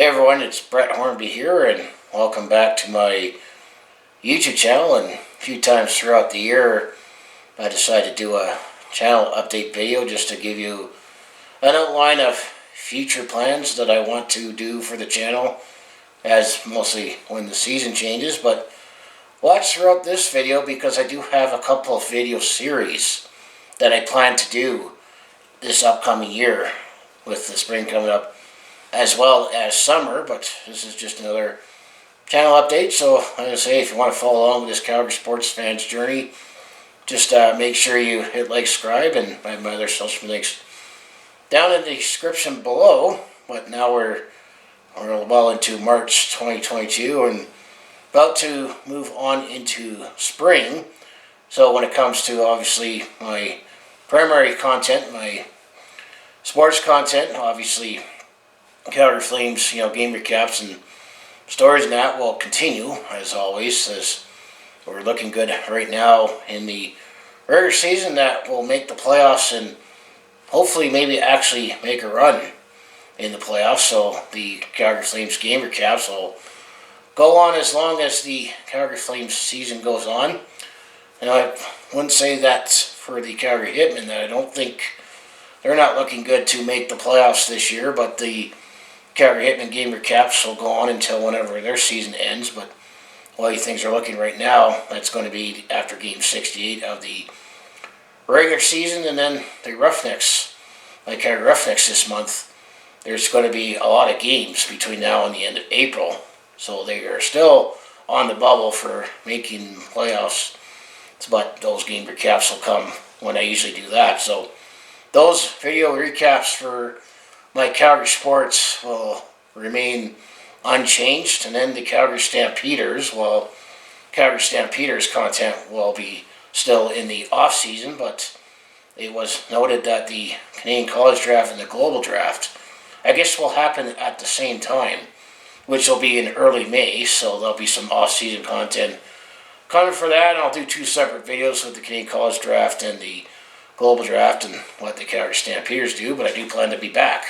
Hey everyone, it's Brett Hornby here, and welcome back to my YouTube channel. And a few times throughout the year, I decided to do a channel update video just to give you an outline of future plans that I want to do for the channel, as mostly when the season changes. But watch throughout this video because I do have a couple of video series that I plan to do this upcoming year, with the spring coming up as well as summer. But this is just another channel update. So I'm going to say, if you want to follow along with this Calgary sports fans journey, just make sure you hit like, subscribe, and my other social links down in the description below. But now we're well into March 2022 and about to move on into spring. So when it comes to obviously my primary content, my sports content, obviously Calgary Flames, game recaps and stories and that will continue as always, as we're looking good right now in the regular season that will make the playoffs and hopefully maybe actually make a run in the playoffs. So the Calgary Flames game recaps will go on as long as the Calgary Flames season goes on. And I wouldn't say that for the Calgary Hitmen, that I don't think they're not looking good to make the playoffs this year, but the Calgary Hitmen game recaps will go on until whenever their season ends. But the way things are looking right now, that's going to be after game 68 of the regular season. And then the Roughnecks, like Calgary Roughnecks this month, there's going to be a lot of games between now and the end of April. So they are still on the bubble for making playoffs. But those game recaps will come when I usually do that. So those video recaps for my Calgary sports will remain unchanged. And then the Calgary Stampeders, well, Calgary Stampeders content will be still in the off season, but it was noted that the Canadian College Draft and the Global Draft, I guess, will happen at the same time, which will be in early May. So there'll be some off season content coming for that, and I'll do two separate videos with the Canadian College Draft and the Global Draft and what the Calgary Stampeders do. But I do plan to be back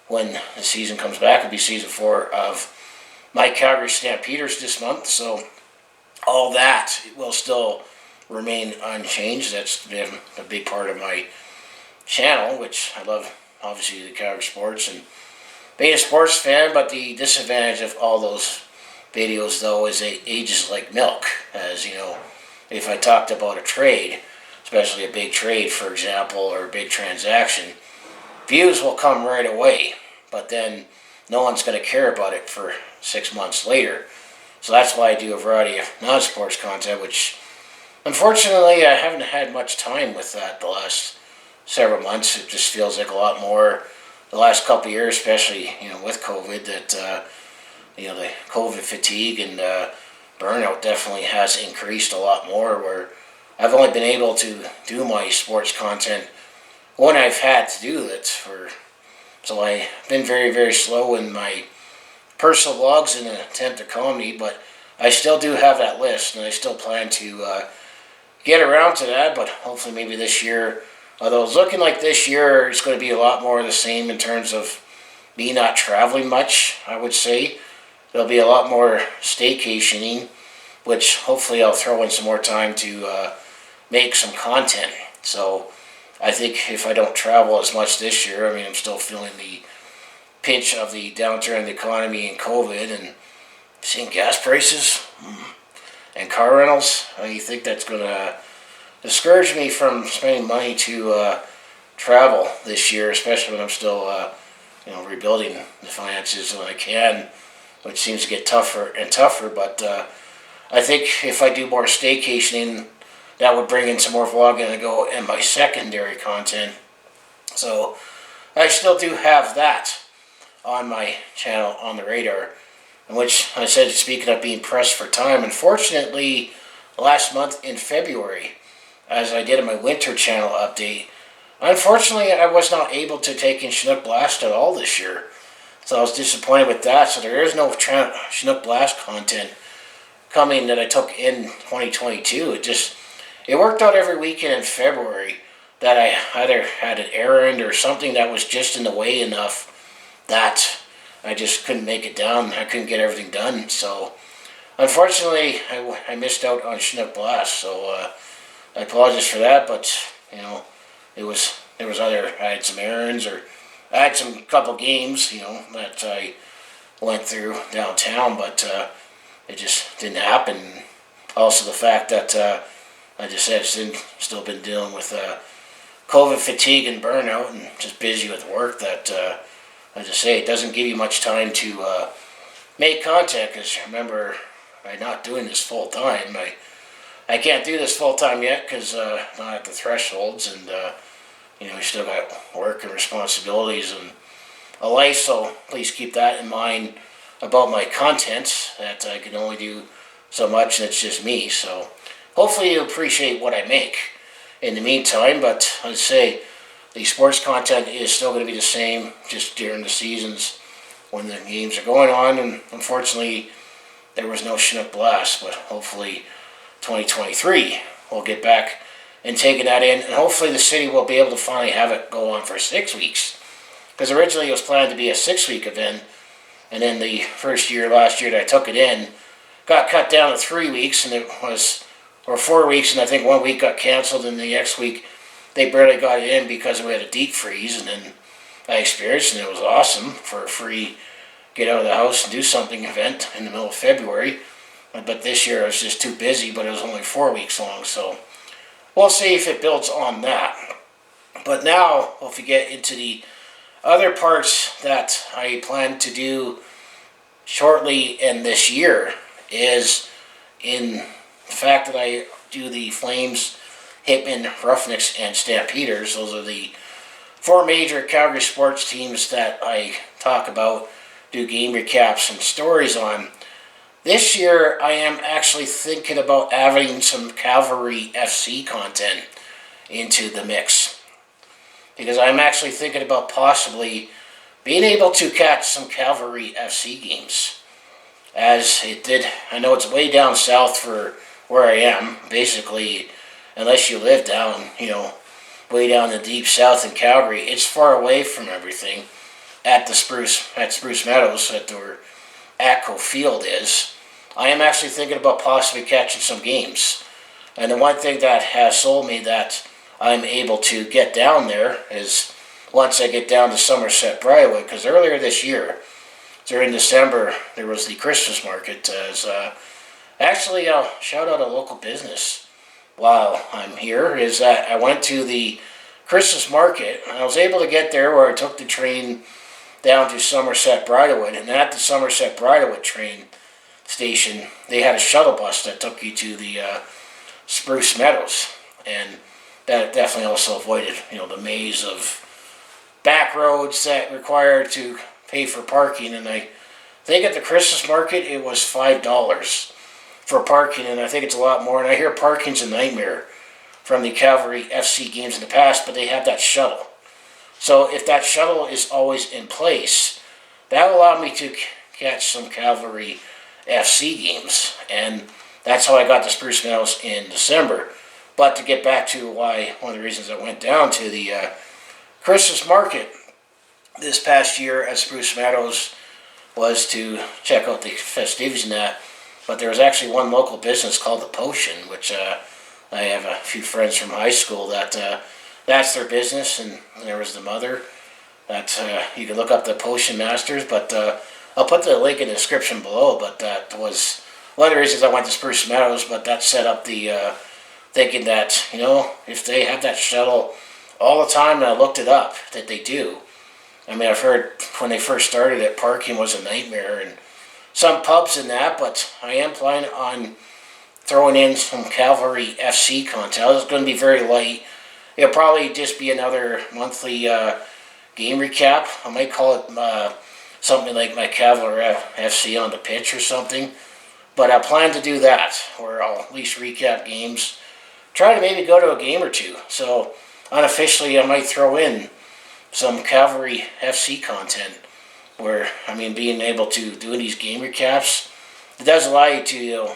when the season comes back. It'll be season 4 of my Calgary Stampeders this month. So all that will still remain unchanged. That's been a big part of my channel, which I love, obviously, the Calgary sports and being a sports fan. But the disadvantage of all those videos, though, is it ages like milk. As you know, if I talked about a trade, especially a big trade, for example, or a big transaction, views will come right away, but then no one's going to care about it for 6 months later. So that's why I do a variety of non-sports content, which unfortunately I haven't had much time with that the last several months. It just feels like a lot more the last couple of years, especially with COVID, that the COVID fatigue and burnout definitely has increased a lot more, where I've only been able to do my sports content when I've had to do it. So I've been very, very slow in my personal vlogs in an attempt at comedy, but I still do have that list, and I still plan to get around to that. But hopefully maybe this year, although it's looking like this year it's going to be a lot more of the same in terms of me not traveling much, I would say. There'll be a lot more staycationing, which hopefully I'll throw in some more time to make some content. So I think if I don't travel as much this year, I'm still feeling the pinch of the downturn in the economy and COVID, and seeing gas prices and car rentals. You think that's going to discourage me from spending money to travel this year, especially when I'm still rebuilding the finances when I can, which seems to get tougher and tougher. But I think if I do more staycationing, that would bring in some more vlogging and my secondary content. So I still do have that on my channel on the radar, in which I said, speaking of being pressed for time, unfortunately last month in February, as I did in my winter channel update, unfortunately I was not able to take in Chinook Blast at all this year. So I was disappointed with that. So there is no Chinook Blast content coming that I took in 2022. It worked out every weekend in February that I either had an errand or something that was just in the way enough that I just couldn't make it down. I couldn't get everything done. So unfortunately, I missed out on Chinook Blast. So I apologize for that. But there was other. I had some errands, or I had some couple games, that I went through downtown, but it just didn't happen. Also, the fact that I just said still been dealing with COVID fatigue and burnout, and just busy with work. That I just say it doesn't give you much time to make content. Because remember, I'm not doing this full time. I can't do this full time yet because not at the thresholds, and we still got work and responsibilities and a life. So please keep that in mind about my content. That I can only do so much, and it's just me. So hopefully you appreciate what I make in the meantime. But I'd say the sports content is still going to be the same, just during the seasons when the games are going on. And unfortunately, there was no Chinook Blast, but hopefully 2023 we'll get back and taking that in, and hopefully the city will be able to finally have it go on for 6 weeks. Because originally it was planned to be a 6-week event, and then the first year, last year that I took it in, got cut down to 3 weeks, and or 4 weeks, and I think 1 week got canceled, and the next week they barely got it in because we had a deep freeze. And then I experienced, and it was awesome, for a free get out of the house and do something event in the middle of February. But this year I was just too busy, but it was only 4 weeks long, so we'll see if it builds on that. But now, if we get into the other parts that I plan to do shortly in this year, is in the fact that I do the Flames, Hitmen, Roughnecks, and Stampeders. Those are the 4 major Calgary sports teams that I talk about, do game recaps and stories on. This year, I am actually thinking about adding some Cavalry FC content into the mix, because I'm actually thinking about possibly being able to catch some Cavalry FC games. As it did, I know it's way down south for where I am, basically, unless you live down, way down the deep south in Calgary. It's far away from everything at Spruce Meadows, where Atco Field is. I am actually thinking about possibly catching some games. And the one thing that has sold me that I'm able to get down there is once I get down to Somerset Briarwood, because earlier this year, during December, there was the Christmas market. Actually, I'll shout out a local business while I'm here, is that I went to the Christmas market, and I was able to get there where I took the train down to Somerset Briarwood, and at the Somerset Briarwood train station, they had a shuttle bus that took you to the Spruce Meadows, and that definitely also avoided, the maze of back roads that required to pay for parking. And I think at the Christmas market it was $5 for parking, and I think it's a lot more. And I hear parking's a nightmare from the Cavalry FC games in the past, but they have that shuttle. So if that shuttle is always in place, that will allow me to catch some Cavalry FC games, and that's how I got to Spruce Meadows in December. But to get back to why, one of the reasons I went down to the Christmas market this past year at Spruce Meadows was to check out the festivities and that. But there was actually one local business called The Potion, which I have a few friends from high school that that's their business, and there was the mother. That you can look up The Potion Masters, but I'll put the link in the description below. But that was one of the reasons I went to Spruce Meadows. But that set up the thinking that, if they have that shuttle all the time, and I looked it up, that they do. I mean, I've heard when they first started it, parking was a nightmare, and some pubs and that, but I am planning on throwing in some Cavalry FC content. It's going to be very light. It'll probably just be another monthly game recap. I might call it something like my Cavalry FC on the pitch or something. But I plan to do that, where I'll at least recap games. Try to maybe go to a game or two. So unofficially, I might throw in some Cavalry FC content, where, being able to do these game recaps, it does allow you to,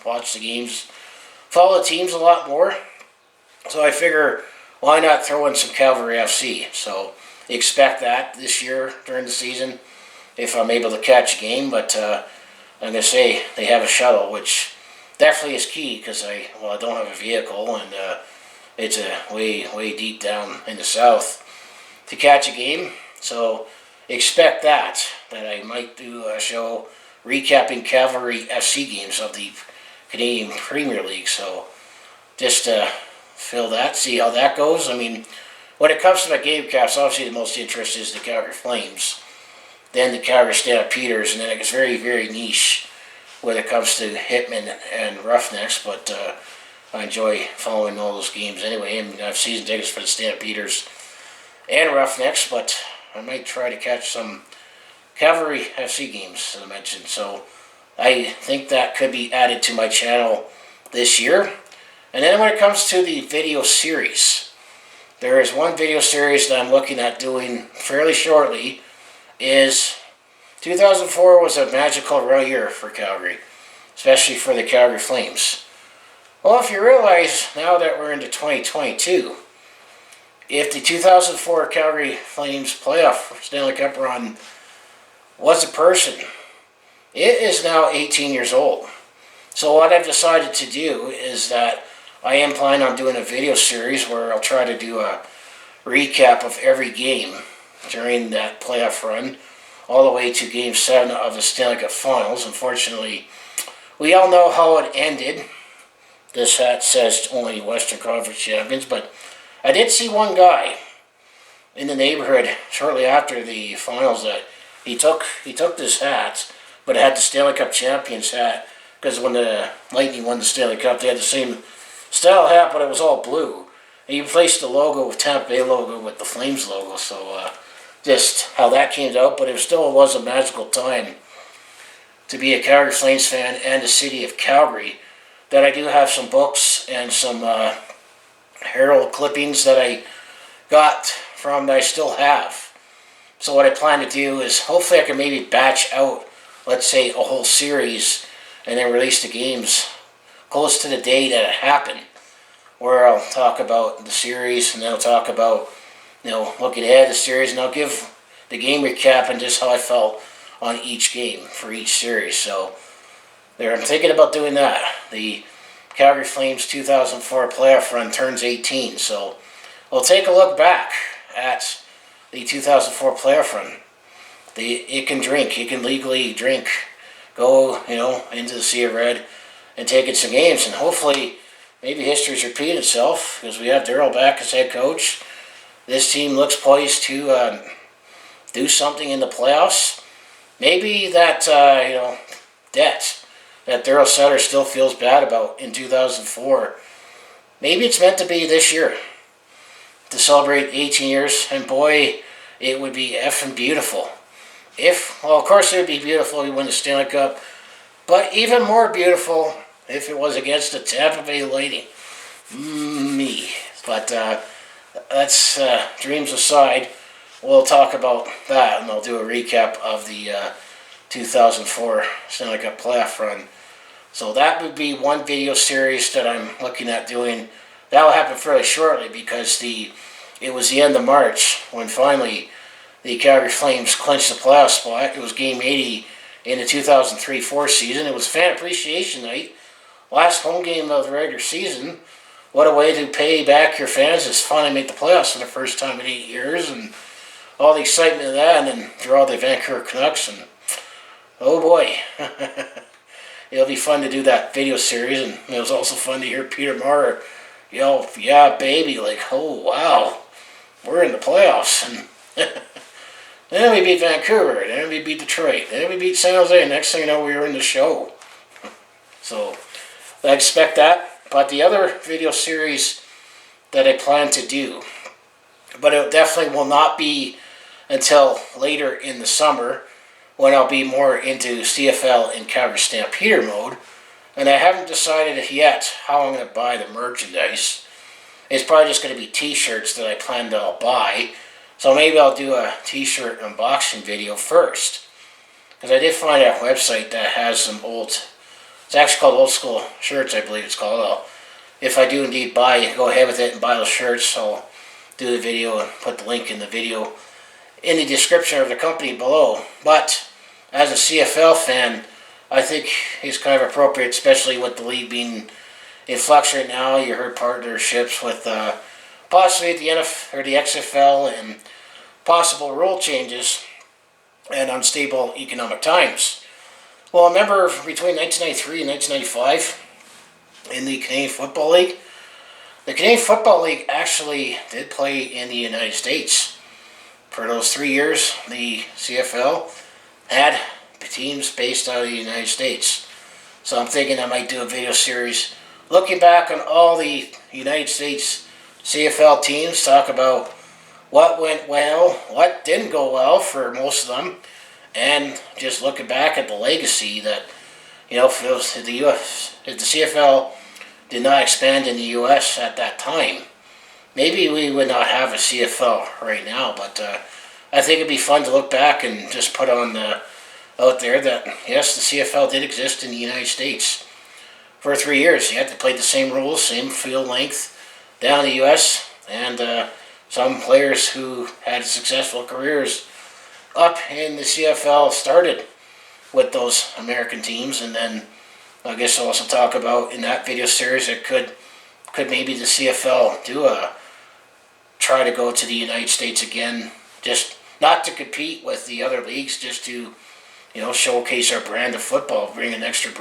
watch the games, follow the teams a lot more. So I figure, why not throw in some Cavalry FC? So expect that this year during the season. if I'm able to catch a game, but I'm going to say they have a shuttle, which definitely is key because I don't have a vehicle, and it's way deep down in the south to catch a game. So expect that I might do a show recapping Cavalry FC games of the Canadian Premier League. So just fill that, see how that goes. I mean, when it comes to my game caps, obviously the most interest is the Calgary Flames, then the Calgary Stampeders, and then it gets very niche when it comes to Hitmen and Roughnecks, but I enjoy following all those games anyway. I mean, I have season tickets for the Stampeders and Roughnecks, but I might try to catch some Cavalry FC games, as I mentioned. So I think that could be added to my channel this year. And then when it comes to the video series, there is one video series that I'm looking at doing fairly shortly. Is 2004 was a magical year for Calgary, especially for the Calgary Flames. Well, if you realize now that we're into 2022, if the 2004 Calgary Flames playoff Stanley Cup run was a person, it is now 18 years old. So what I've decided to do is that I am planning on doing a video series where I'll try to do a recap of every game during that playoff run, all the way to Game 7 of the Stanley Cup Finals. Unfortunately, we all know how it ended. This hat says only Western Conference champions, but I did see one guy in the neighborhood shortly after the finals that he took this hat, but it had the Stanley Cup champions hat, because when the Lightning won the Stanley Cup, they had the same style hat, but it was all blue. And you replaced the logo with Tampa Bay logo with the Flames logo, so just how that came out, but it still was a magical time to be a Calgary Flames fan and the city of Calgary. That I do have some books and some Herald clippings that I got from that I still have. So what I plan to do is hopefully I can maybe batch out, let's say, a whole series and then release the games close to the day that it happened, where I'll talk about the series and then I'll talk about, looking ahead at the series, and I'll give the game recap and just how I felt on each game for each series. So I'm thinking about doing that. The Calgary Flames 2004 playoff run turns 18, so we'll take a look back at the 2004 playoff run. It can legally drink, go into the Sea of Red and take in some games, and hopefully maybe history's repeat itself because we have Darryl back as head coach. This team looks poised to do something in the playoffs. Maybe that debt that Darryl Sutter still feels bad about in 2004. Maybe it's meant to be this year to celebrate 18 years, and boy, it would be effing beautiful. Of course it would be beautiful if we win the Stanley Cup, but even more beautiful if it was against the Tampa Bay Lightning. Me. But that's dreams aside. We'll talk about that, and I'll do a recap of the 2004 Stanley Cup playoff run. So that would be one video series that I'm looking at doing. That will happen fairly shortly because it was the end of March when finally the Calgary Flames clinched the playoff spot. It was Game 80 in the 2003-04 season. It was fan appreciation night, last home game of the regular season. What a way to pay back your fans is finally make the playoffs for the first time in 8 years, and all the excitement of that, and then draw the Vancouver Canucks, and oh boy, it'll be fun to do that video series. And it was also fun to hear Peter Marr yell, "Yeah, baby," like, oh wow, we're in the playoffs. And then we beat Vancouver, then we beat Detroit, then we beat San Jose, and next thing you know, we were in the show. So I expect that. But the other video series that I plan to do, but it definitely will not be until later in the summer when I'll be more into CFL and Calgary Stampeder mode. And I haven't decided yet how I'm going to buy the merchandise. It's probably just going to be t-shirts that I plan to buy. So maybe I'll do a t-shirt unboxing video first. Because I did find a website that has some it's actually called Old School Shirts, I believe it's called. If I do indeed go ahead with it and buy those shirts, I'll do the video and put the link in the video in the description of the company below. But as a CFL fan, I think is kind of appropriate, especially with the league being in flux right now. You heard partnerships with possibly the NFL or the XFL and possible rule changes and unstable economic times. Well, I remember between 1993 and 1995 in the Canadian Football League, the Canadian Football League actually did play in the United States. For those 3 years, the CFL had teams based out of the United States. So I'm thinking I might do a video series looking back on all the United States CFL teams, talk about what went well, what didn't go well for most of them, and just looking back at the legacy that, if the CFL did not expand in the U.S. at that time, maybe we would not have a CFL right now. But I think it'd be fun to look back and just put on out there that, yes, the CFL did exist in the United States for 3 years. You had to play the same rules, same field length down in the U.S., and some players who had successful careers up in the CFL started with those American teams. And then I guess I'll also talk about in that video series that could maybe the CFL try to go to the United States again, just not to compete with the other leagues, just to showcase our brand of football, bring an extra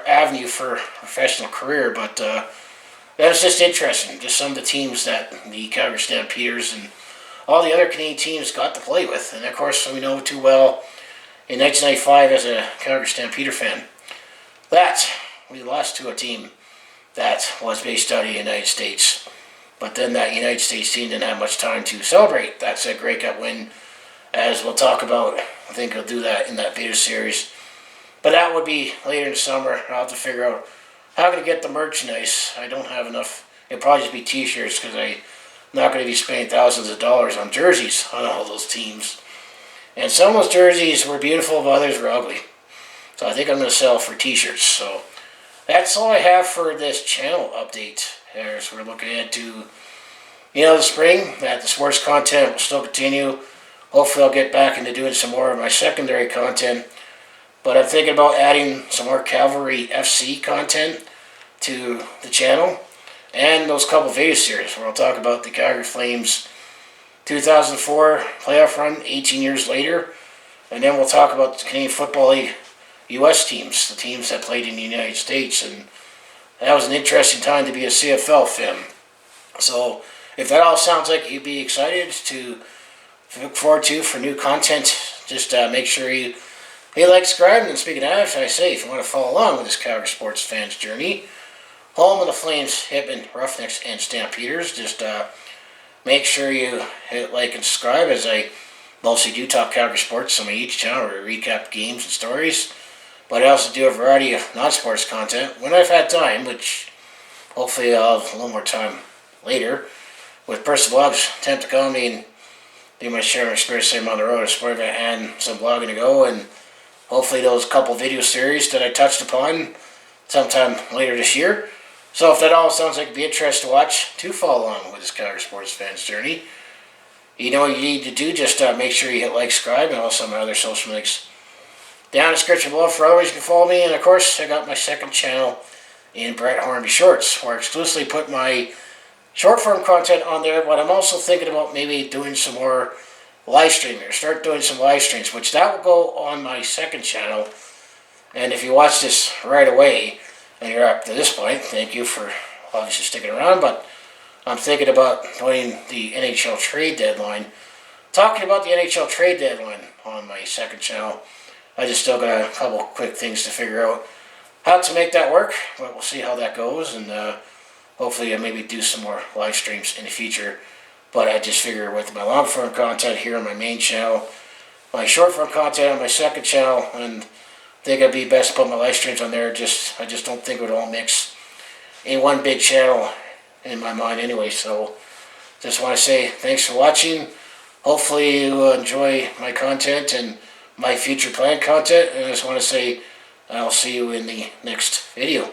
avenue for a professional career. But that was just interesting, just some of the teams that the Calgary Stampeders and all the other Canadian teams got to play with. And of course, we know too well in 1995 as a Calgary Stampeder fan that we lost to a team that was based out of the United States. But then that United States team didn't have much time to celebrate that said Grey Cup win, as we'll talk about. I think I'll do that in that video series. But that would be later in the summer. I'll have to figure out how to get the merchandise. I don't have enough. It'll probably just be t-shirts, because I'm not going to be spending thousands of dollars on jerseys on all those teams. And some of those jerseys were beautiful, but others were ugly. So I think I'm going to sell for t-shirts. So that's all I have for this channel update. As we're looking ahead to, the spring, that the sports content will still continue. Hopefully I'll get back into doing some more of my secondary content. But I'm thinking about adding some more Cavalry FC content to the channel. And those couple video series where I'll talk about the Calgary Flames 2004 playoff run 18 years later. And then we'll talk about the Canadian Football League U.S. teams, the teams that played in the United States. And that was an interesting time to be a CFL fan. So if that all sounds like you'd be excited to look forward to for new content, just make sure you like, subscribe. And speaking of that, I say, if you want to follow along with this Calgary sports fans journey, home of the Flames, Hitmen, Roughnecks, and Stampeders, just make sure you hit like and subscribe, as I mostly do talk Calgary sports on my YouTube channel where I recap games and stories. But I also do a variety of non-sports content when I've had time, which hopefully I'll have a little more time later, with personal blogs, attempt to comedy, and do my share of experience on the road, a sport event, and some blogging to go, and hopefully those couple video series that I touched upon sometime later this year. So if that all sounds like it'd be interesting to watch, to follow along with this Calgary sports fans journey, you know what you need to do. Just make sure you hit like, subscribe, and also my other social links down in the description below for others. You can follow me. And of course, I got my second channel in Brett Hornby Shorts, where I exclusively put my short form content on there. But I'm also thinking about maybe doing some more live streaming, or start doing some live streams, which that will go on my second channel. And if you watch this right away and you're up to this point, thank you for obviously sticking around. But I'm thinking about doing the NHL trade deadline, talking about the NHL trade deadline on my second channel. I just still got a couple quick things to figure out how to make that work, but we'll see how that goes. And hopefully I'll maybe do some more live streams in the future. But I just figure with my long form content here on my main channel, my short form content on my second channel, and I think it'd be best to put my live streams on there. I just don't think it would all mix in one big channel in my mind anyway. So just want to say thanks for watching. Hopefully you will enjoy my content and my future planned content. And I just want to say I'll see you in the next video.